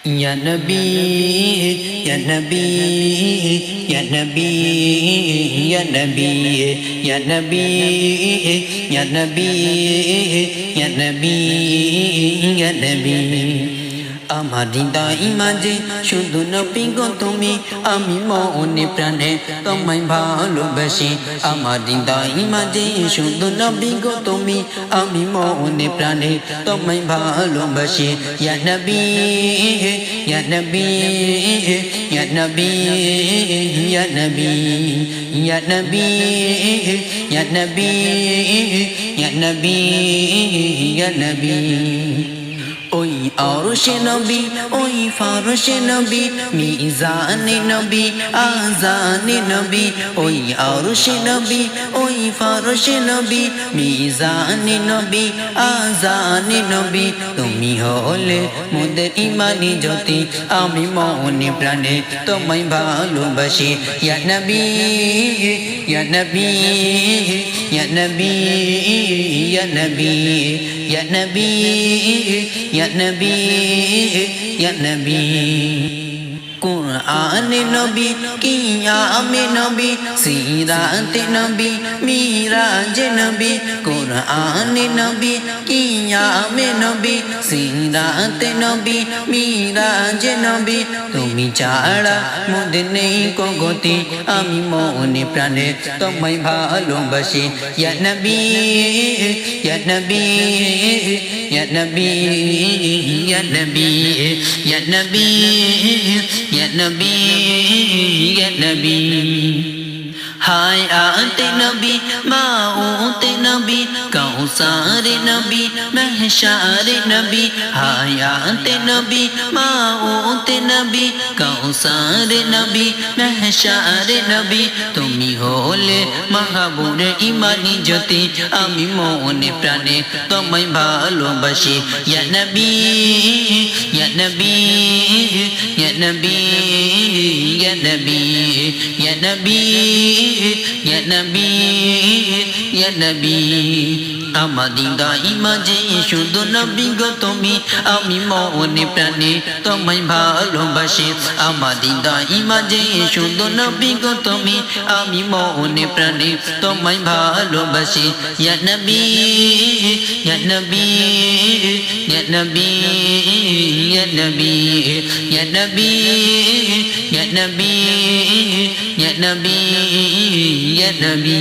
Ya Nabi, Ya Nabi, Ya Nabi, Ya Nabi, Ya Nabi, Ya Nabi, Ya Nabi, Ya Nabi. আমার হৃদয় মাঝে শুধু নবী গো তুমি, আমি মনে প্রাণে তোমায় ভালোবাসি। আমার হৃদয় মাঝে শুধু নবী গো তুমি, আমি মনে প্রাণে তোমায় ভালোবাসি। ইয়া নবী, ইয়া নবী, ইয়া নবী, ইয়া নবী, ইয়া নবী, ইয়া নবী, ইয়া নবী, ইয়া নবী। ওই আরশে নবী, ওই ফারশে নবী, মিজানে নবী, আজানে নবী। ওই আরশে নবী, ওই ফারশে নবী, মিজানে নবী, আজানে নবী। তুমি হলে মোদের ইমানি জ্যোতি, আমি মনে প্রাণে তোমায় ভালোবাসি। ইয়া নবী, ইয়া নবী, ইয়া নবী, ইয়া নবী, ইয়া নবী, ইয়া নবী, ইয়া নবী। কুরআনে নবী, কিয়ামে নবী, সিরাতে নবী, মিরাজে নবী। কুরআনে নবী, কিয়ামে নবী, সিরাতে নবী, মিরাজে নবী। তুমি ছাড়া মোদের নেই কো গতি, আমি মনে প্রাণে তোমায় ভালোবাসি। ইয়া নবী, ইয়া নবী, ইয়া নবী, ইয়া নবী, ইয়া নবী, ইয়া নবী, ইয়া নবী। হায়াতে নবী, মাউতে নবী, কাউসারে নবী, মেহশারে নবী। হায়াতে নবী, মাউতে নবী, কাউসারে নবী, মেহশারে নবী। তুমি হলে মাহবুবে ইমানি জ্যোতি, আমি মনে প্রাণে তোমায় ভালোবাসি। ইয়া নবী, ইয়া নবী, ইয়া নবী, ইয়া নবী, ইয়া নবী, ইয়া নবী, ইয়া নবী। আমার হৃদয় মাঝে শুধু নবী গো তুমি, আমি মনে প্রাণে তোমায় ভালোবাসি। আমার হৃদয় মাঝে শুধু নবী গো তুমি, আমি মনে প্রাণে তোমায় ভালোবাসি। ইয়া নবী, ইয়া নবী, ইয়া নবী, ইয়া নবী, ইয়া নবী, ইয়া নবী, ইয়া নবী, ইয়া নবী।